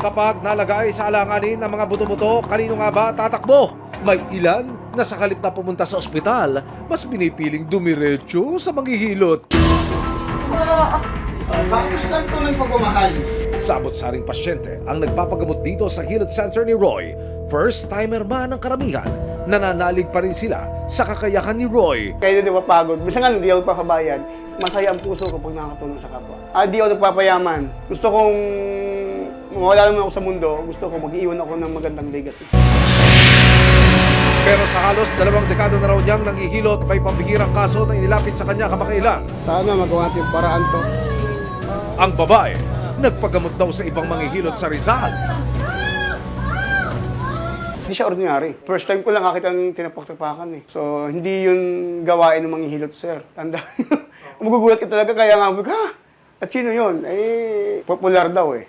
Kapag nalagay sa alanganin ng mga buto-buto, kanino nga ba tatakbo? May ilan na sa halip na pumunta sa ospital, mas binipiling dumiretso sa manghihilot. Bakit lang ito ng pagmamahal? Sabot-saring pasyente ang nagpapagamot dito sa Hilot Center ni Roy. First-timer man ang karamihan, nananalig pa rin sila sa kakayahan ni Roy. Kaya hindi mapagod. Minsan nga, hindi ako nagpapabayad. Masaya ang puso ko pag nakatulong sa kapwa. Hindi ako nagpapayaman. Gusto kong mawala naman ako sa mundo. Gusto ko mag-iwan ako ng magandang legacy. Pero sa halos 2 dekada na raw niyang nanghihilot, may pambihirang kaso na inilapit sa kanya kamakailan. Sana magawa natin yung paraan to. Ang babae, nagpagamot daw sa ibang manghihilot sa Rizal. Hindi siya ordinary. First time ko lang nakita ng tinapak-tapakan eh. So, hindi yun gawain ng manghihilot, sir. Tanda nyo. Magugulat ka talaga, kaya nga, ha? At sino yun? Eh, popular daw eh.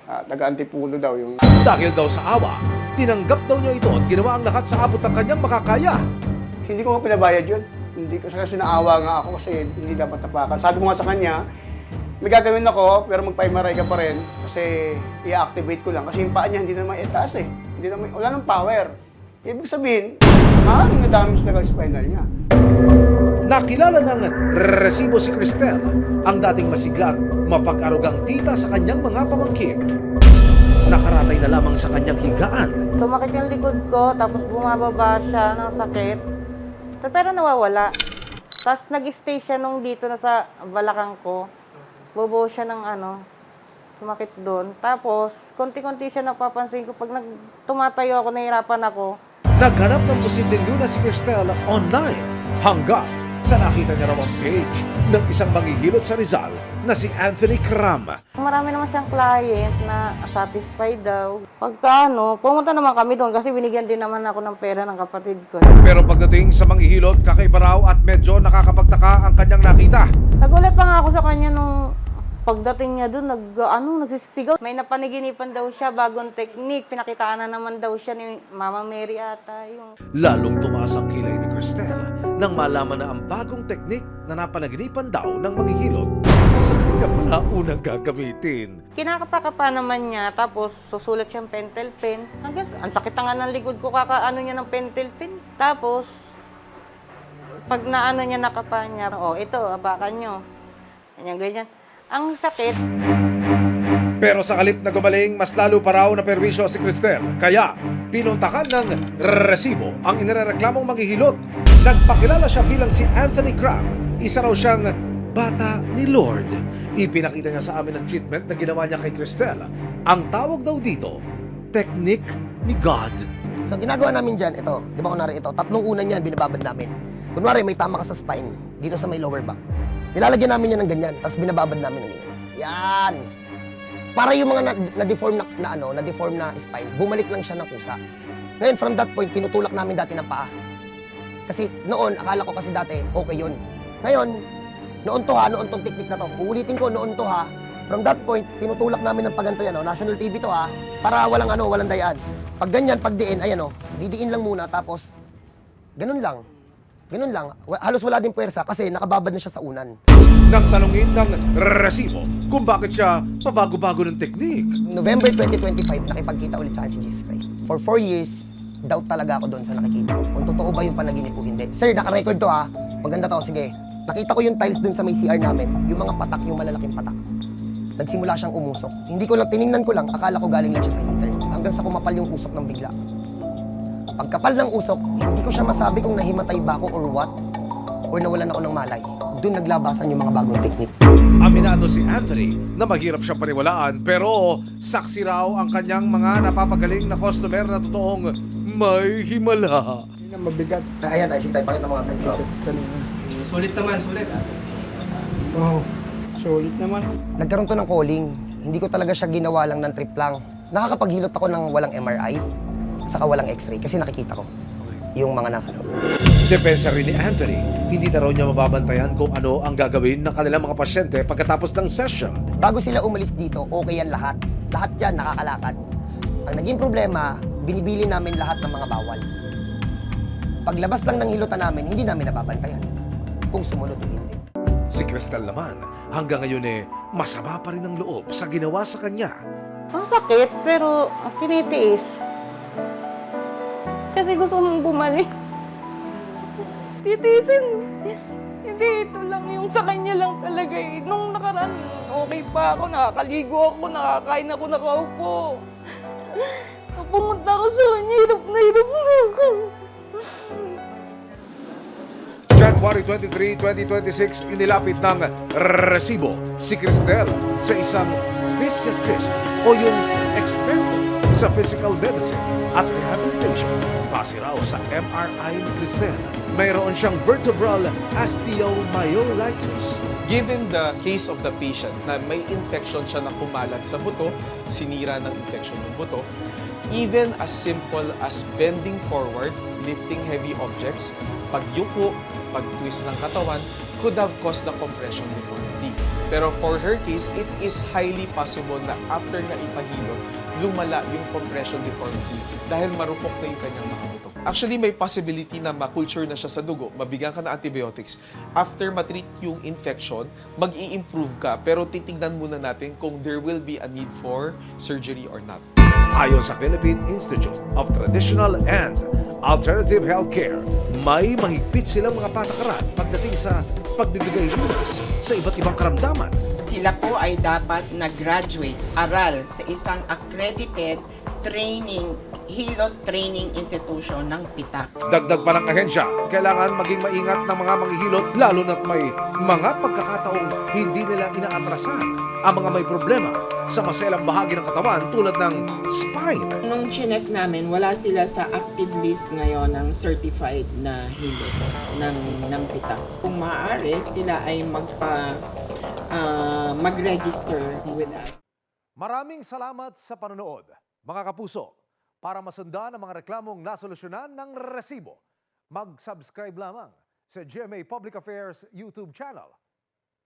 Taga-antipulo daw yung... Dahil daw sa awa, tinanggap daw niya ito at ginawa ang lahat sa abot ng kanyang makakaya. Hindi ko nga pinabayad yun. Hindi ko kasi naawa nga ako kasi hindi dapat tapakan. Sabi ko nga sa kanya, may gagawin ako pero magpa-MRI ka pa rin kasi i-activate ko lang. Kasi yung paa niya hindi naman itaas eh. Hindi naman, wala nang power. Ibig sabihin, maaaring na-damage na spinal niya. Nakilala ng resibo si Cristel, ang dating masiglat, mapag-arugang tita sa kanyang mga pamangkin. Nakaratay na lamang sa kanyang higaan. Sumakit yung likod ko, tapos bumababa siya ng sakit. Pero nawawala. Tapos nag-stay siya nung dito na sa balakang ko. Bubuo siya ng sumakit doon. Tapos, konti-konti siya napapansin ko. Pag tumatayo ako, nahihirapan ako. Naghanap ng posibleng lunas si Cristel online hanggang sa nakita niya raw ang page ng isang manghihilot sa Rizal na si Anthony Cram. Marami naman siyang client na satisfied daw. Pagka pumunta naman kami doon kasi binigyan din naman ako ng pera ng kapatid ko. Pero pagdating sa manghihilot, kakaiba raw at medyo nakakapagtaka ang kanyang nakita. Nagulat pa nga ako sa kanya nung pagdating niya doon, nagsisigaw. May napaniginipan daw siya, bagong technique. Pinakitaan na naman daw siya ni Mama Mary ata. Lalong tumaas ang kilay ni Cristel nang malaman na ang bagong teknik na napanaginipan daw ng manghihilot sa kanya pala unang gagamitin. Kinakapa naman niya, tapos susulat siyang pentel pen. Hanggang, ang sakit na nga ng likod ko, kakaano niya ng pentel pen. Tapos, pag naano niya nakapa niya, ito, abakan niyo. Ganyan. Ang sakit. Pero sa halip na gumaling, mas lalo pa raw na perwisyo si Cristel. Kaya, pinuntakan ng resibo ang inirereklamong manghihilot. Nagpakilala siya bilang si Anthony Cram. Isa raw siyang bata ni Lord. Ipinakita niya sa amin ang treatment na ginawa niya kay Cristel. Ang tawag daw dito, technique ni God. So ginagawa namin dyan, ito, di ba kunwari ito, 3 unan yan, binababad namin. Kunwari may tama ka sa spine, dito sa may lower back. Nilalagyan namin yan ng ganyan, tapos binababad namin ng ganyan. Yan! Para yung mga na-deform na-deform na spine, bumalik lang siya ng kusa. Ngayon, from that point, tinutulak namin dati ng paa. Kasi noon, akala ko kasi dati, okay yun. Ngayon, noon tong technique na to, uulitin ko, noon to ha, from that point, tinutulak namin ng paganto yan, national TV to ha, para walang dayaan. Pag ganyan, pag diin, ayan didiin lang muna, tapos, ganun lang. Ganun lang. Halos wala din puwersa kasi nakababad na siya sa unan. Nang tanungin ng resibo kung bakit siya pabago-bago ng teknik. November 2025, nakipagkita ulit sa akin si Jesus Christ. For 4 years, doubt talaga ako doon sa nakikita ko. Kung totoo ba yung panaginip o hindi. Sir, naka-record to ha. Maganda to, sige. Nakita ko yung tiles doon sa may CR namin. Yung mga patak, yung malalaking patak. Nagsimula siyang umusok. Hindi ko lang, tiningnan ko lang, akala ko galing lang siya sa heater. Hanggang sa kumapal yung usok ng bigla. Pagkapal ng usok, hindi ko siya masabi kung nahimatay ba ako or what, or nawalan ako ng malay. Doon naglabasan yung mga bagong teknik. Aminado si Anthony na mahirap siyang paniwalaan pero saksi raw ang kanyang mga napapagaling na customer na totoong may himala. Hindi na mabigat. Ayan, sige tayo, pakita mga tayo. Sulit naman, sulit. Wow, sulit naman. Nagkaroon to ng calling. Hindi ko talaga siya ginawa lang ng trip lang. Nakakapaghilot ako ng walang MRI, saka walang X-ray kasi nakikita ko yung mga nasa loob. Depensa rin ni Anthony, hindi na raw niya mababantayan kung ano ang gagawin ng kanilang mga pasyente pagkatapos ng session. Bago sila umalis dito, okay yan lahat. Lahat yan nakakalakad. Ang naging problema, binibili namin lahat ng mga bawal. Paglabas lang ng hilutan namin, hindi namin nababantayan kung sumunod o hindi. Si Cristel naman, hanggang ngayon masama pa rin ang loob sa ginawa sa kanya. Ang sakit, pero tinitiis. Kasi gusto mong bumalik. Titiisin. Hindi, ito lang yung sa kanya lang talaga eh. Nung nakaraan, okay pa ako, nakakaligo ako, nakakain ako, nakaupo. Pumunta ako sa kanya, hirap na ako. January 23, 2026, inilapit ng resibo si Cristel sa isang physiatrist o yung eksperto sa physical medicine at rehabilitation. Base raw sa MRI ni Cristel, mayroon siyang vertebral osteomyelitis. Given the case of the patient na may infection siya na kumalat sa buto, sinira ng infection yung buto, even as simple as bending forward, lifting heavy objects, pagyuko, pag-twist ng katawan, could have caused the compression deformity. Pero for her case, it is highly possible na after na ipahilot, lumala yung compression deformity dahil marupok na yung kanyang mga buto. Actually, may possibility na ma-culture na siya sa dugo, mabigyan ka ng antibiotics. After matreat yung infection, mag-i-improve ka, pero titignan muna natin kung there will be a need for surgery or not. Ayon sa Philippine Institute of Traditional and Alternative Healthcare, may mahigpit silang mga patakaran pagdating sa pagbibigay lunas sa iba't ibang karamdaman. Sila po ay dapat nag-graduate, aral sa isang accredited hilot training institution ng PITAC. Dagdag pa ng ahensya, kailangan maging maingat ng mga manghihilot lalo na't may mga pagkakataong hindi nila inaatrasan ang mga may problema sa maselang bahagi ng katawan tulad ng spine. Nung chinek namin, wala sila sa active list ngayon ng certified na hilot ng PITAC. Kung maaari, sila ay mag-register with us. Maraming salamat sa panonood, mga kapuso. Para masundan ang mga reklamong nasolusyonan ng resibo, mag-subscribe lamang sa GMA Public Affairs YouTube channel